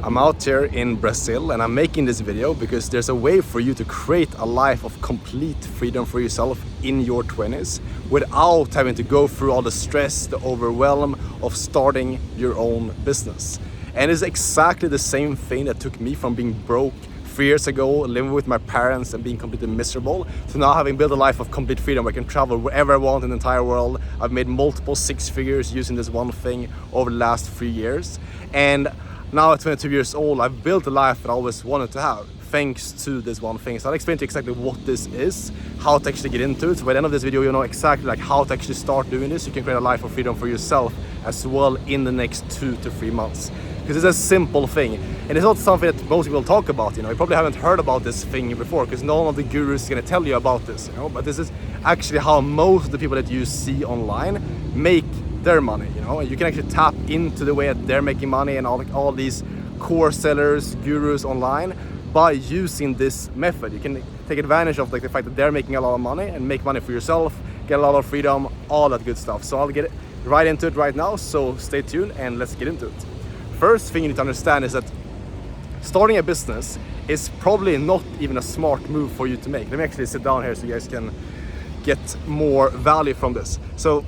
I'm out here in Brazil and I'm making this video because there's a way for you to create a life of complete freedom for yourself in your 20s without having to go through all the stress, the overwhelm of starting your own business. And it's exactly the same thing that took me from being broke 3 years ago, living with my parents and being completely miserable, to now having built a life of complete freedom where I can travel wherever I want in the entire world. I've made multiple 6 figures using this one thing over the last 3 years. And now at 22 years old, I've built a life that I always wanted to have, thanks to this one thing. So I'll explain to you exactly what this is, how to actually get into it. So by the end of this video, you know exactly like how to actually start doing this. You can create a life of freedom for yourself as well in the next 2 to 3 months. Because it's a simple thing, and it's not something that most people talk about. You probably haven't heard about this thing before, because none of the gurus is going to tell you about this. But this is actually how most of the people that you see online make their money. And you can actually tap into the way that they're making money and all these core sellers, gurus online by using this method. You can take advantage of the fact that they're making a lot of money and make money for yourself, get a lot of freedom, all that good stuff. So I'll get right into it right now. So stay tuned and let's get into it. First thing you need to understand is that starting a business is probably not even a smart move for you to make. Let me actually sit down here so you guys can get more value from this. So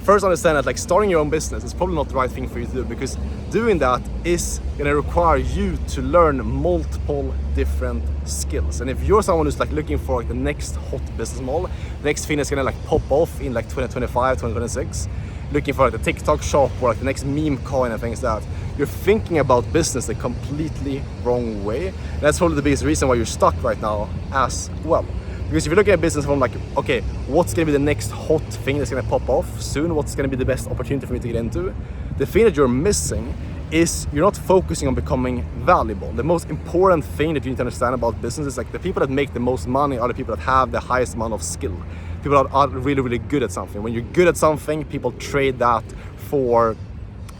first understand that starting your own business is probably not the right thing for you to do, because doing that is going to require you to learn multiple different skills. And if you're someone who's looking for the next hot business model, the next thing that's going to pop off in 2025, 2026, looking for the TikTok shop or the next meme coin and things like that, you're thinking about business the completely wrong way. And that's probably the biggest reason why you're stuck right now as well. Because if you're looking at business from okay, what's going to be the next hot thing that's going to pop off soon? What's going to be the best opportunity for me to get into? The thing that you're missing is you're not focusing on becoming valuable. The most important thing that you need to understand about business is the people that make the most money are the people that have the highest amount of skill. People that are really, really good at something. When you're good at something, people trade that for,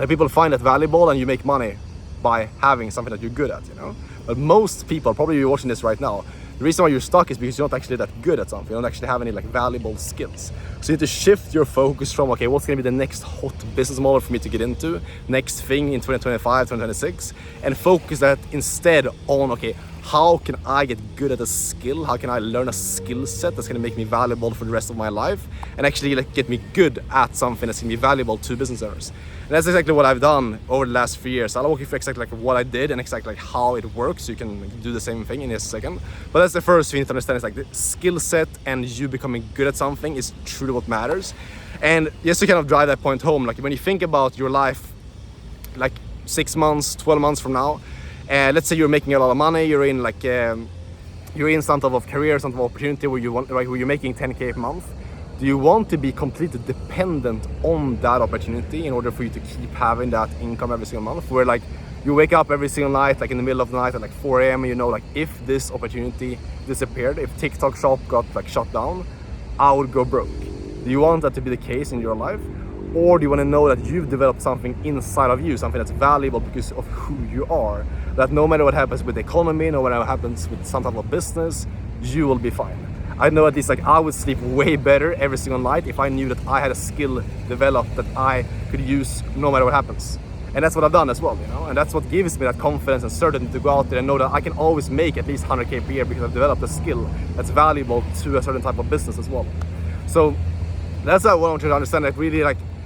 people find that valuable and you make money by having something that you're good at, But most people, probably you're watching this right now, the reason why you're stuck is because you're not actually that good at something. You don't actually have any valuable skills. So you need to shift your focus from, okay, what's going to be the next hot business model for me to get into, next thing in 2025, 2026, and focus that instead on, okay, how can I get good at a skill? How can I learn a skill set that's going to make me valuable for the rest of my life and actually get me good at something that's going to be valuable to business owners? And that's exactly what I've done over the last 3 years. I'll walk you through exactly what I did and exactly how it works. So you can do the same thing in a second. But that's the first thing to understand, is the skill set and you becoming good at something is truly what matters. And just to kind of drive that point home, when you think about your life 6 months, 12 months from now, let's say you're making a lot of money, you're in you're in some type of career, some type of opportunity where you're making 10K a month. Do you want to be completely dependent on that opportunity in order for you to keep having that income every single month? Where you wake up every single night, in the middle of the night at 4 a.m. and if this opportunity disappeared, if TikTok shop got shut down, I would go broke. Do you want that to be the case in your life? Or do you want to know that you've developed something inside of you, something that's valuable because of who you are? That no matter what happens with the economy, no matter what happens with some type of business, you will be fine. I know at least I would sleep way better every single night if I knew that I had a skill developed that I could use no matter what happens. And that's what I've done as well, And that's what gives me that confidence and certainty to go out there and know that I can always make at least 100K per year because I've developed a skill that's valuable to a certain type of business as well. So that's what I want you to understand, that really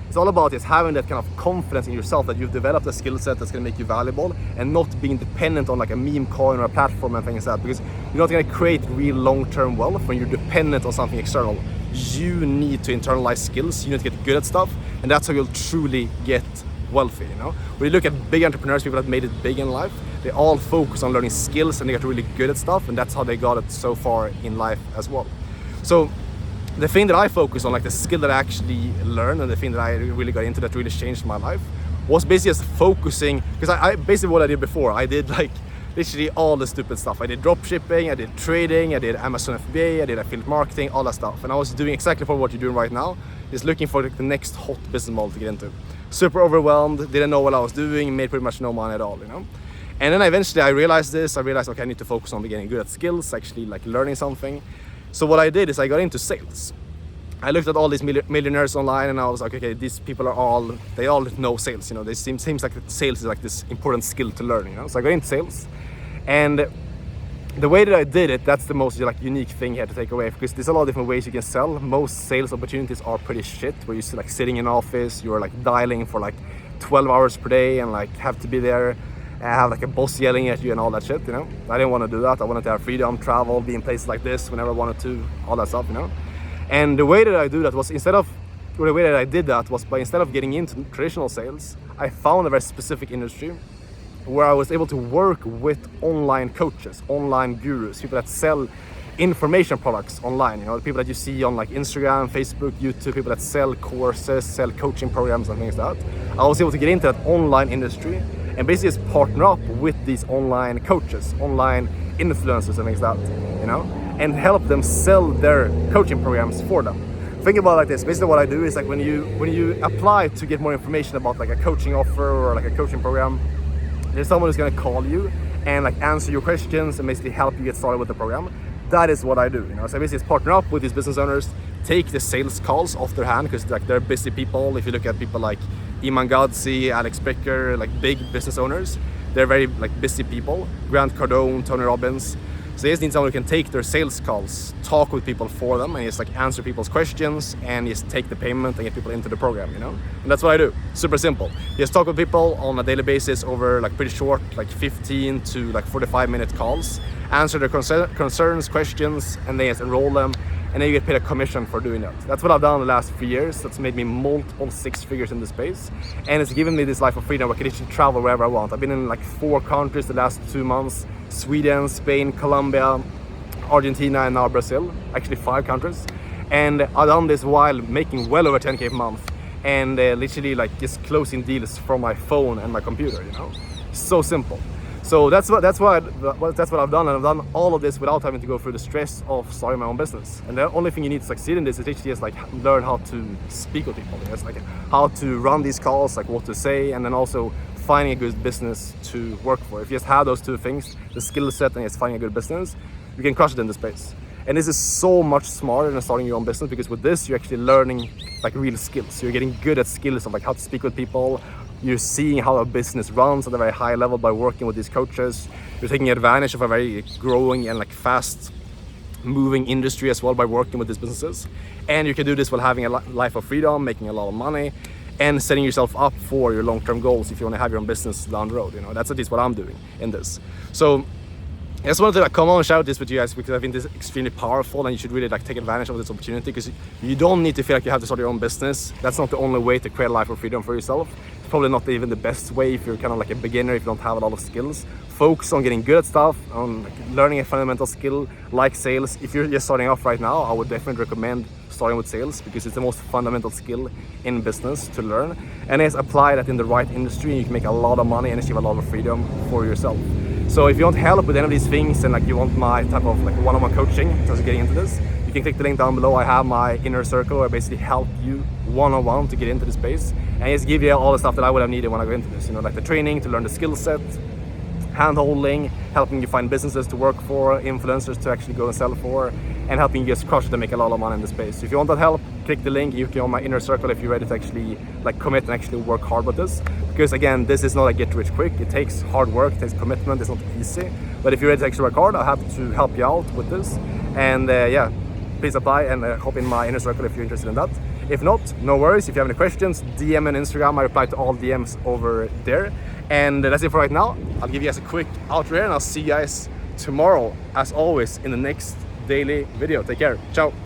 it's all about is having that kind of confidence in yourself that you've developed a skill set that's going to make you valuable and not being dependent on a meme coin or a platform and things like that, because you're not going to create real long-term wealth when you're dependent on something external. You need to internalize skills, you need to get good at stuff, and that's how you'll truly get wealthy, When you look at big entrepreneurs, people that made it big in life, they all focus on learning skills and they get really good at stuff, and that's how they got it so far in life as well. So the thing that I focus on, the skill that I actually learned and the thing that I really got into that really changed my life, was basically just focusing, because I basically what I did before, I did literally all the stupid stuff. I did drop shipping, I did trading, I did Amazon FBA, I did affiliate marketing, all that stuff. And I was doing exactly for what you're doing right now, is looking for the next hot business model to get into. Super overwhelmed, didn't know what I was doing, made pretty much no money at all, And then eventually I realized okay, I need to focus on getting good at skills, actually learning something. So what I did is I got into sales. I looked at all these millionaires online, and I was like, okay, these people they all know sales. You know, they seems like sales is like this important skill to learn. You know, so I got into sales, and the way that I did it, that's the most like unique thing here to take away, because there's a lot of different ways you can sell. Most sales opportunities are pretty shit, where you're like sitting in an office, you're like dialing for like 12 hours per day, and like have to be there. Have like a boss yelling at you and all that shit, you know. I didn't want to do that. I wanted to have freedom, travel, be in places like this whenever I wanted to, all that stuff, you know. And the way that I did that was by instead of getting into traditional sales, I found a very specific industry where I was able to work with online coaches, online gurus, people that sell information products online, you know, the people that you see on like Instagram, Facebook, YouTube, people that sell courses, sell coaching programs and things like that. I was able to get into that online industry and basically just partner up with these online coaches, online influencers and things like that, you know, and help them sell their coaching programs for them. Think about it like this. Basically what I do is like when you apply to get more information about like a coaching offer or like a coaching program, there's someone who's gonna call you and like answer your questions and basically help you get started with the program. That is what I do, you know. So I basically just partner up with these business owners, take the sales calls off their hand, because like they're busy people. If you look at people like Iman Gadzhi, Alex Becker, like big business owners, they're very like busy people. Grant Cardone, Tony Robbins. So they just need someone who can take their sales calls, talk with people for them, and just like answer people's questions and just take the payment and get people into the program, you know? And that's what I do. Super simple. Just talk with people on a daily basis over like pretty short, like 15 to like 45-minute calls, answer their concerns, questions, and then just enroll them. And then you get paid a commission for doing that. That's what I've done the last 3 years. That's made me multiple 6 figures in this space. And it's given me this life of freedom where I can actually travel wherever I want. I've been in like 4 countries the last 2 months: Sweden, Spain, Colombia, Argentina, and now Brazil. Actually 5 countries. And I've done this while making well over 10K per month. And literally like just closing deals from my phone and my computer, you know? So simple. So that's what I've done, and I've done all of this without having to go through the stress of starting my own business. And the only thing you need to succeed in this is actually just like learn how to speak with people. It's like how to run these calls, like what to say, and then also finding a good business to work for. If you just have those 2 things, the skill set and just finding a good business, you can crush it in the space. And this is so much smarter than starting your own business, because with this, you're actually learning like real skills. You're getting good at skills of like how to speak with people. You're seeing how a business runs at a very high level by working with these coaches. You're taking advantage of a very growing and like fast moving industry as well by working with these businesses. And you can do this while having a life of freedom, making a lot of money, and setting yourself up for your long-term goals if you want to have your own business down the road. You know, that's at least what I'm doing in this. So I just wanted to like come on and share this with you guys, because I think this is extremely powerful, and you should really like take advantage of this opportunity, because you don't need to feel like you have to start your own business. That's not the only way to create a life of freedom for yourself. It's probably not even the best way if you're kind of like a beginner, if you don't have a lot of skills. Focus on getting good at stuff, on like learning a fundamental skill like sales. If you're just starting off right now, I would definitely recommend starting with sales, because it's the most fundamental skill in business to learn. And just apply that in the right industry, you can make a lot of money and achieve a lot of freedom for yourself. So if you want help with any of these things, and like you want my type of like one-on-one coaching in terms of getting into this, you can click the link down below. I have my inner circle where I basically help you one-on-one to get into the space, and just give you all the stuff that I would have needed when I go into this, you know, like the training to learn the skill set, hand-holding, helping you find businesses to work for, influencers to actually go and sell for, and helping you just crush it and make a lot of money in the space. So if you want that help, click the link. You can on my inner circle if you're ready to actually like commit and actually work hard with this. Because again, this is not a get rich quick. It takes hard work, it takes commitment, it's not easy. But if you're ready to actually work hard, I'll have to help you out with this. And yeah, please apply and hop in my inner circle if you're interested in that. If not, no worries. If you have any questions, DM me on Instagram. I reply to all DMs over there. And that's it for right now. I'll give you guys a quick outro here, and I'll see you guys tomorrow, as always, in the next daily video. Take care. Ciao.